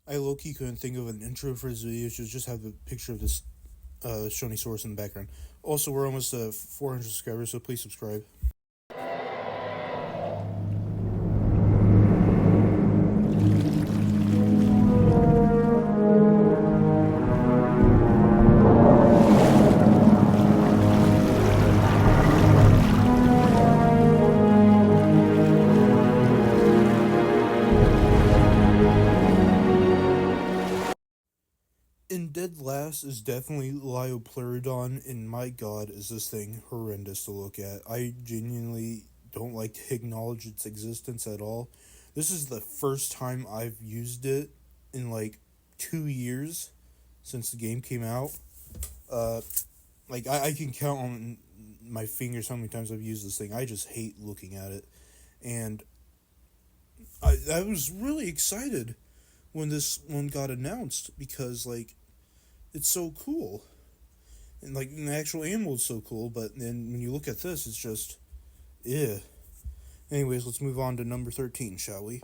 I low-key couldn't think of an intro for this video, so just have a picture of this Shonisaurus in the background. Also, we're almost 400 subscribers, so please subscribe. In dead last is definitely Liopleurodon, and my god, is this thing horrendous to look at. I genuinely don't like to acknowledge its existence at all. This is the first time I've used it in like 2 years since the game came out. I can count on my fingers how many times I've used this thing. I just hate looking at it. And I was really excited when this one got announced because, like, it's so cool. And, like, the actual animal is so cool, but then when you look at this, it's just, eh. Anyways, let's move on to number 13, shall we?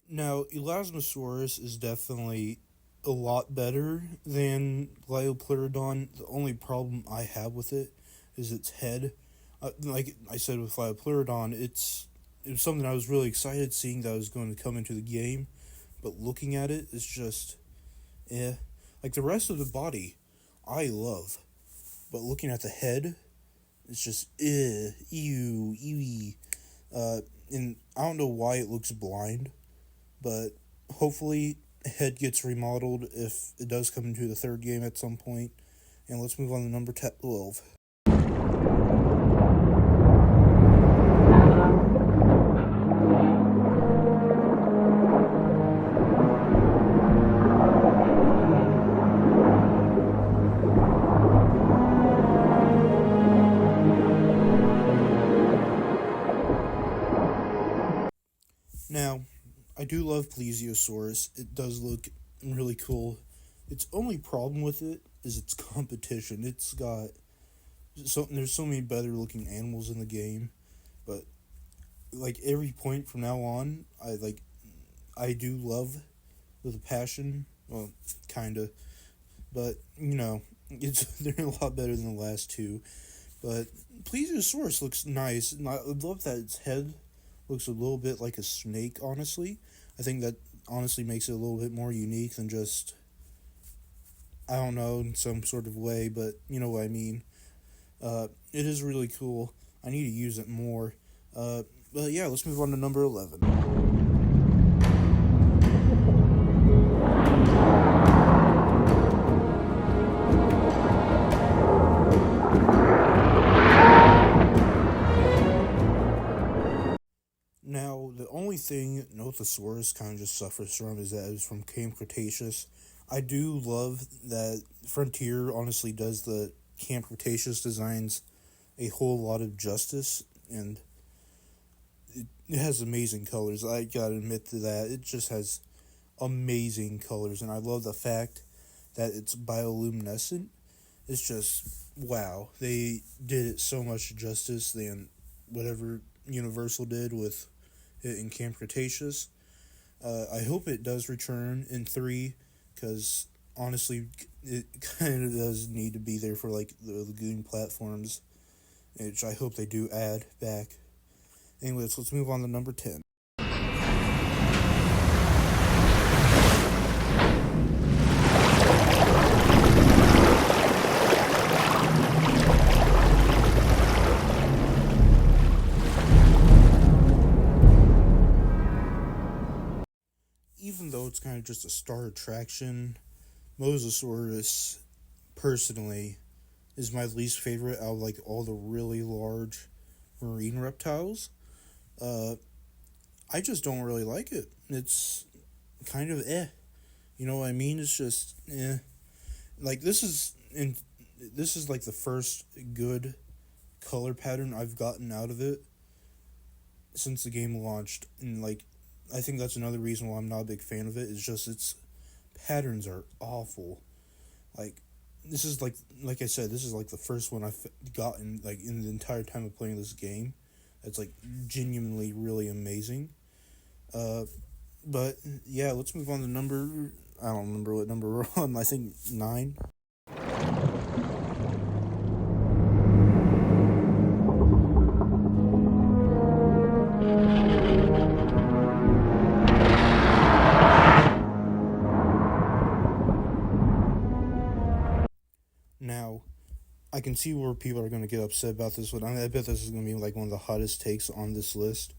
Now, Elasmosaurus is definitely a lot better than Liopleurodon. The only problem I have with it is its head. Like I said with Liopleurodon, it was something I was really excited seeing that was going to come into the game, but looking at it is just, eh. Like the rest of the body, I love, but looking at the head, it's just, ew, ewy. And I don't know why it looks blind, but hopefully head gets remodeled if it does come into the third game at some point. And let's move on to number 12. Now, I do love Plesiosaurus. It does look really cool. Its only problem with it is its competition. It's got there's so many better looking animals in the game, but like every point from now on, I do love with a passion. Well, kinda, but they're a lot better than the last two. But Plesiosaurus looks nice, and I love that its head looks a little bit like a snake, honestly. I think that honestly makes it a little bit more unique than just, I don't know, in some sort of way, but you know what I mean. It is really cool. I need to use it more. But yeah, let's move on to number 11. Now, the only thing Noasaurus kind of just suffers from is that it's from Camp Cretaceous. I do love that Frontier honestly does the Camp Cretaceous designs a whole lot of justice, and it has amazing colors. I gotta admit to that. It just has amazing colors, and I love the fact that it's bioluminescent. It's just, wow. They did it so much justice than whatever Universal did with it in Camp Cretaceous. I hope it does return in 3, because honestly, it kind of does need to be there for like the Lagoon platforms, which I hope they do add back. Anyways, let's move on to number 10. Even though it's kind of just a star attraction, Mosasaurus, personally, is my least favorite out of like all the really large marine reptiles. I just don't really like it. It's kind of You know what I mean? It's just Like this is like the first good color pattern I've gotten out of it since the game launched, and like I think that's another reason why I'm not a big fan of it. Is just its patterns are awful. Like this is like I said, this is like the first one I've gotten like in the entire time of playing this game. It's like genuinely really amazing. But yeah, let's move on to number. I don't remember what number we're on. I think 9. Now, I can see where people are going to get upset about this one. I bet this is going to be like one of the hottest takes on this list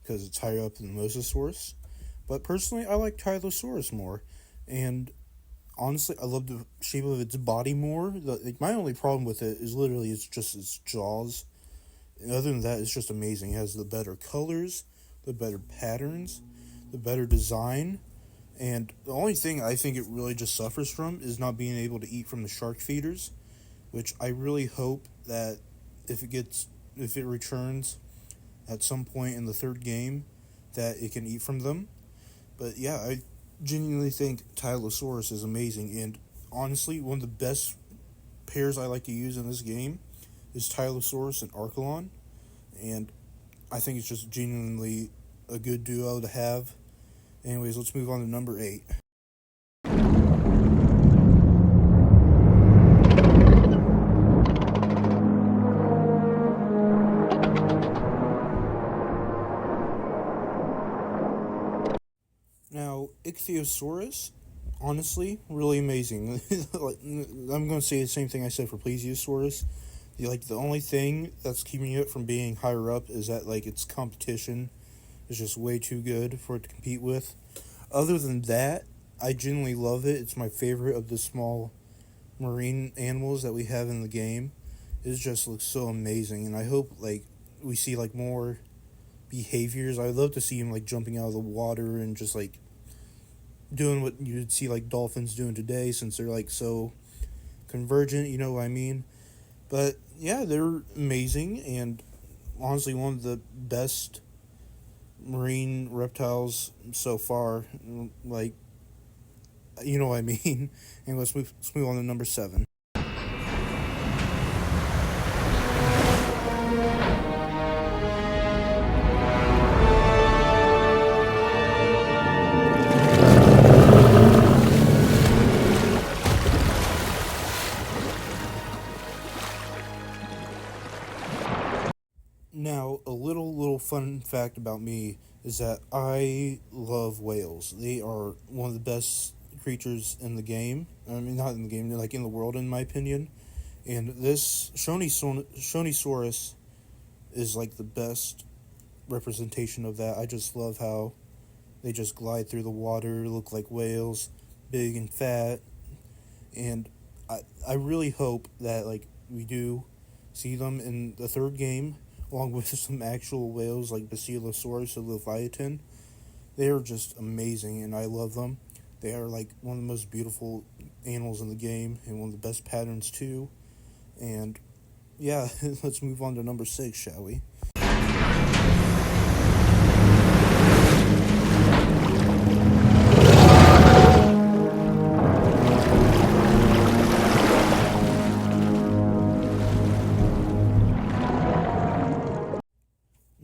because it's higher up than Mosasaurus. But personally, I like Tylosaurus more. And honestly, I love the shape of its body more. My only problem with it is literally it's just its jaws. And other than that, it's just amazing. It has the better colors, the better patterns, the better design. And the only thing I think it really just suffers from is not being able to eat from the shark feeders, which I really hope that if it returns at some point in the third game, that it can eat from them. But yeah, I genuinely think Tylosaurus is amazing, and honestly, one of the best pairs I like to use in this game is Tylosaurus and Archelon, and I think it's just genuinely a good duo to have. Anyways, let's move on to number 8. Now, Ichthyosaurus, honestly, really amazing. I'm going to say the same thing I said for Plesiosaurus. The only thing that's keeping it from being higher up is that, its competition is just way too good for it to compete with. Other than that, I genuinely love it. It's my favorite of the small marine animals that we have in the game. It just looks so amazing, and I hope, we see, more behaviors. I'd love to see him, jumping out of the water and just, doing what you'd see, dolphins doing today, since they're, so convergent, you know what I mean? But, yeah, they're amazing, and honestly, one of the best marine reptiles so far, you know what I mean. And let's move on to number 7. Now, a little fun fact about me is that I love whales. They are one of the best creatures in the game. I mean, not in the game, they're in the world, in my opinion. And this Shonisaurus is the best representation of that. I just love how they just glide through the water, look like whales, big and fat. And I really hope that we do see them in the third game, along with some actual whales like Plesiosaurus or Leviathan. They are just amazing, and I love them. They are one of the most beautiful animals in the game, and one of the best patterns too. And yeah, let's move on to number 6, shall we?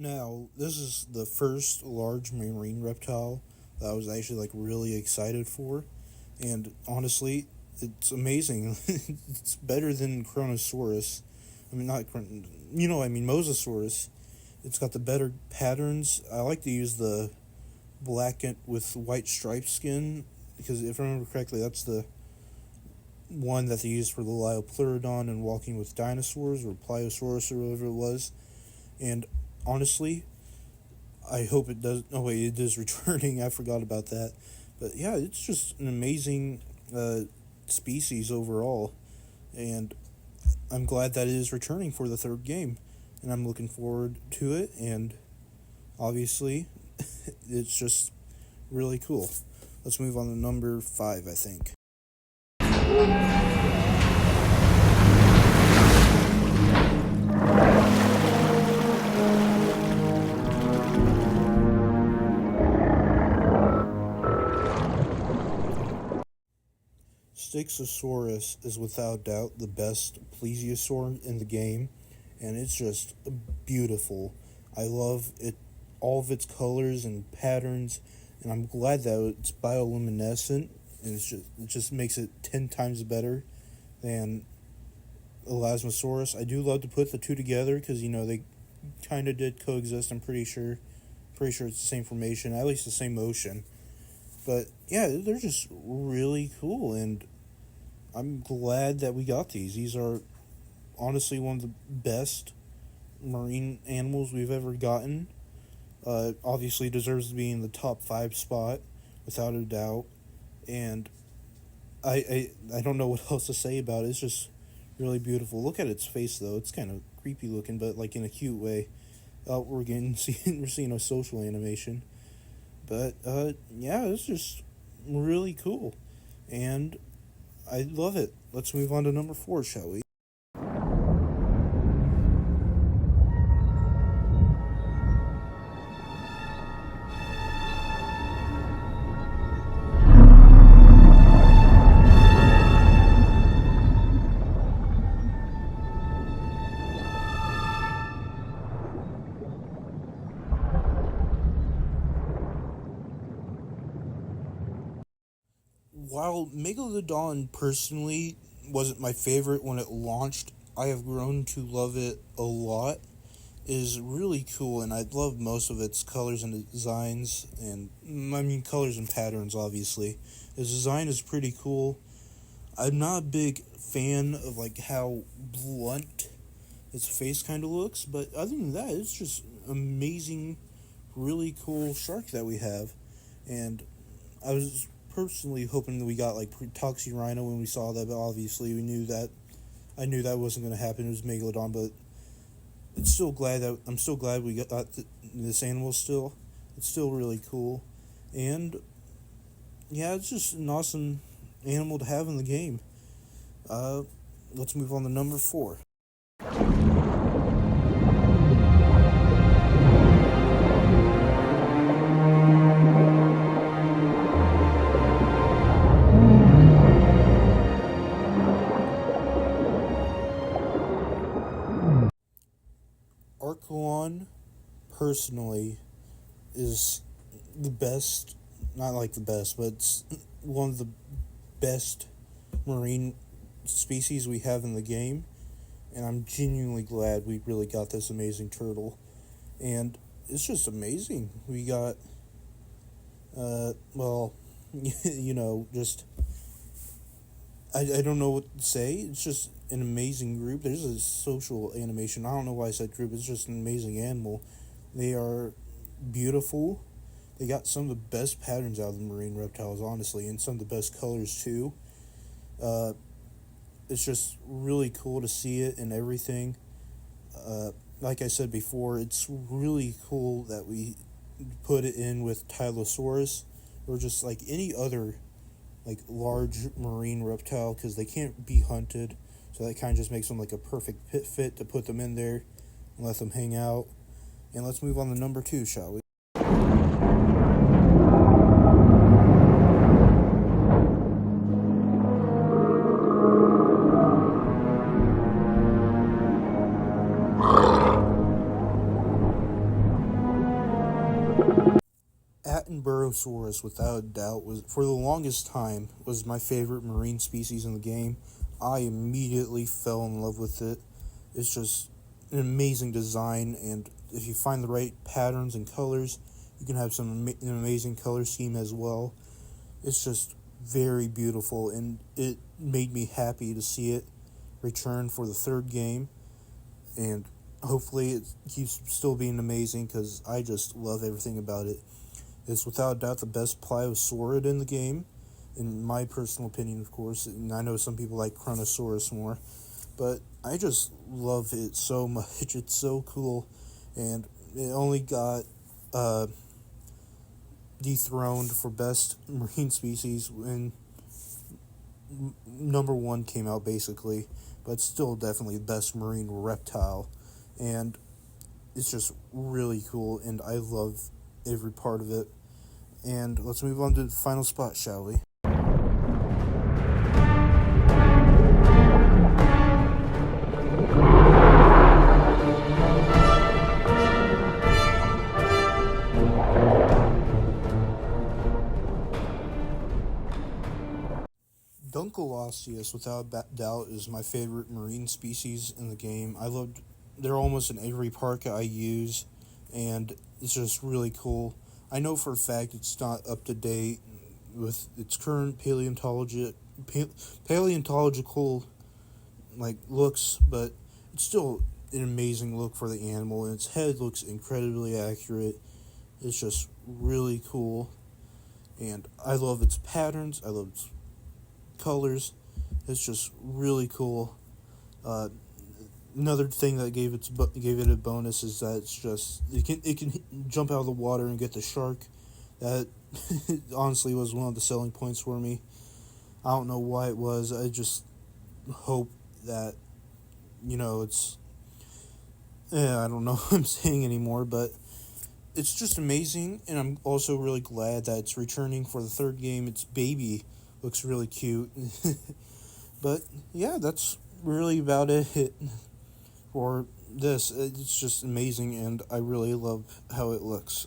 Now, this is the first large marine reptile that I was actually really excited for, and honestly, it's amazing. It's better than Chronosaurus. I mean, not you know, I mean Mosasaurus. It's got the better patterns. I like to use the black with white striped skin because if I remember correctly, that's the one that they used for the Liopleurodon and Walking with Dinosaurs, or Pliosaurus, or whatever it was. And honestly, I hope it does. Oh wait, it is returning. I forgot about that. But yeah, it's just an amazing species overall, and I'm glad that it is returning for the third game, and I'm looking forward to it. And obviously, it's just really cool. Let's move on to number 5, I think. Styxosaurus is without doubt the best plesiosaur in the game, and it's just beautiful. I love it, all of its colors and patterns, and I'm glad that it's bioluminescent, and it just makes it 10 times better than Elasmosaurus. I do love to put the two together because they kind of did coexist. I'm pretty sure it's the same formation, at least the same motion. But yeah, they're just really cool, and I'm glad that we got these. These are honestly one of the best marine animals we've ever gotten. Obviously deserves to be in the top 5 spot, without a doubt. And I don't know what else to say about it. It's just really beautiful. Look at its face, though. It's kind of creepy looking, but like in a cute way. We're seeing a social animation. But yeah, it's just really cool, and I love it. Let's move on to number 4, shall we? While Megalodon personally wasn't my favorite when it launched, I have grown to love it a lot. It is really cool, and I love most of its colors and designs, and colors and patterns, obviously. Its design is pretty cool. I'm not a big fan of how blunt its face kind of looks, but other than that, it's just amazing, really cool shark that we have. And I was personally hoping that we got Toxie Rhino when we saw that, but obviously I knew that wasn't going to happen. It was Megalodon, but I'm still glad we got this animal still. It's still really cool, and yeah, it's just an awesome animal to have in the game. Let's move on to number 4. Archelon, personally, is the best, not the best, but it's one of the best marine species we have in the game, and I'm genuinely glad we really got this amazing turtle. And it's just amazing. We got, just, I don't know what to say. It's just an amazing group. There's a social animation. I don't know why I said group. It's just an amazing animal. They are beautiful. They got some of the best patterns out of the marine reptiles, honestly, and some of the best colors, too. It's just really cool to see it and everything. Like I said before, it's really cool that we put it in with Tylosaurus, or just any other large marine reptile, because they can't be hunted, so that kind of just makes them a perfect fit to put them in there and let them hang out. And let's move on to number 2, shall we? Attenborosaurus, without a doubt, was for the longest time was my favorite marine species in the game. I immediately fell in love with it. It's just an amazing design, and if you find the right patterns and colors, you can have an amazing color scheme as well. It's just very beautiful, and it made me happy to see it return for the 3rd game, and hopefully it keeps still being amazing, because I just love everything about it. It's without a doubt the best Pliosaurid in the game, in my personal opinion, of course, and I know some people like Chronosaurus more, but I just love it so much. It's so cool, and it only got dethroned for best marine species when number 1 came out, basically, but it's still definitely the best marine reptile, and it's just really cool, and I love every part of it. And let's move on to the final spot, shall we? Dunkleosteus, without doubt, is my favorite marine species in the game. They're almost in every park I use, and it's just really cool. I know for a fact it's not up to date with its current paleontological looks, but it's still an amazing look for the animal, and its head looks incredibly accurate. It's just really cool, and I love its patterns. I love its colors. It's just really cool. Uh, Another thing that gave it a bonus is that it can jump out of the water and get the shark. That honestly was one of the selling points for me. I don't know why it was. I just hope that it's. Yeah, I don't know what I'm saying anymore, but it's just amazing, and I'm also really glad that it's returning for the third game. Its baby looks really cute. But yeah, that's really about it for this. It's just amazing, and I really love how it looks.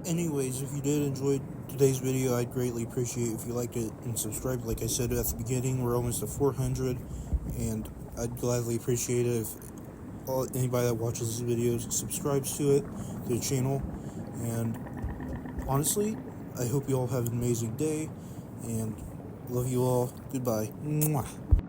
Anyways, if you did enjoy today's video, I'd greatly appreciate if you liked it and subscribed. Like I said at the beginning, we're almost at 400, and I'd gladly appreciate it if anybody that watches this video subscribes to the channel. And honestly, I hope you all have an amazing day, and love you all. Goodbye. Mwah.